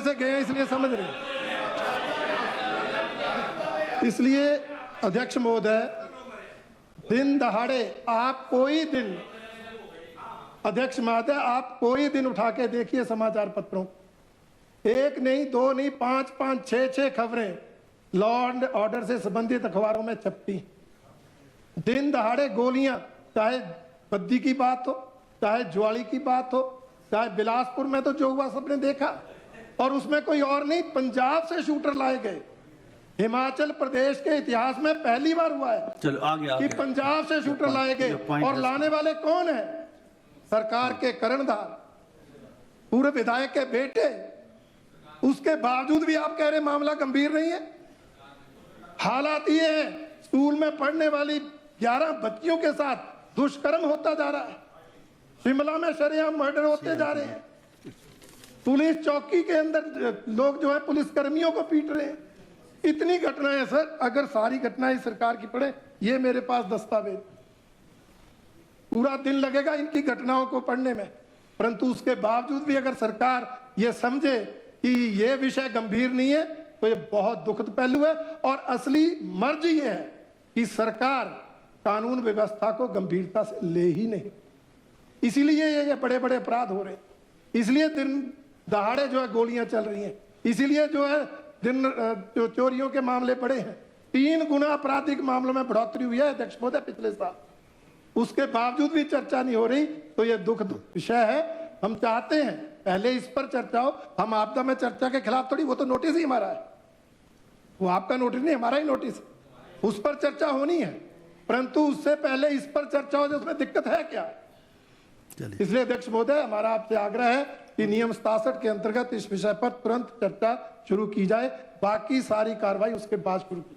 से गए इसलिए समझ रहे हैं। इसलिए अध्यक्ष महोदय, दिन दहाड़े आप कोई दिन, अध्यक्ष महोदय आप कोई दिन उठा के देखिए समाचार पत्रों, एक नहीं, दो नहीं, पांच पांच छह खबरें लॉ एंड ऑर्डर से संबंधित अखबारों में छपती। दिन दहाड़े गोलियां, चाहे बद्दी की बात हो, चाहे ज्वाली की बात हो, चाहे बिलासपुर में तो जो हुआ सबने देखा, और उसमें कोई और नहीं, पंजाब से शूटर लाए गए। हिमाचल प्रदेश के इतिहास में पहली बार हुआ है चलो आगे कि पंजाब से शूटर लाए गए, और लाने वाले कौन है? सरकार के कर्णधार, पूर्व विधायक के बेटे। उसके बावजूद भी आप कह रहे मामला गंभीर नहीं है। हालात ये है, स्कूल में पढ़ने वाली 11 बच्चियों के साथ दुष्कर्म होता जा रहा है, शिमला में शरेआम मर्डर होते जा रहे हैं, पुलिस चौकी के अंदर लोग जो है पुलिस कर्मियों को पीट रहे हैं। इतनी घटनाएं सर, अगर सारी घटनाएं सरकार की पढ़े, ये मेरे पास दस्तावेज, पूरा दिन लगेगा इनकी घटनाओं को पढ़ने में, परंतु उसके बावजूद भी अगर सरकार ये समझे कि ये विषय गंभीर नहीं है तो ये बहुत दुखद पहलू है। और असली मर्ज ये है कि सरकार कानून व्यवस्था को गंभीरता से ले ही नहीं, इसीलिए ये बड़े बड़े अपराध हो रहे हैं, इसलिए दिन दहाड़े जो है गोलियां चल रही हैं, इसीलिए जो है दिन जो चोरियों के मामले बढ़े हैं। 3 गुना आपराधिक मामलों में बढ़ोतरी हुई है अध्यक्ष महोदय पिछले साल, उसके बावजूद भी चर्चा नहीं हो रही, तो यह दुखद विषय है। हम चाहते हैं पहले इस पर चर्चा हो। हम आपदा में चर्चा के खिलाफ थोड़ी, वो तो नोटिस ही हमारा है, वो आपका नोटिस नहीं, हमारा ही नोटिस, उस पर चर्चा होनी है, परंतु उससे पहले इस पर चर्चा हो, उसमें दिक्कत है क्या? इसलिए अध्यक्ष महोदय, हमारा आपसे आग्रह है कि नियम 67 के अंतर्गत इस विषय पर तुरंत चर्चा शुरू की जाए, बाकी सारी कार्रवाई उसके बाद शुरू की।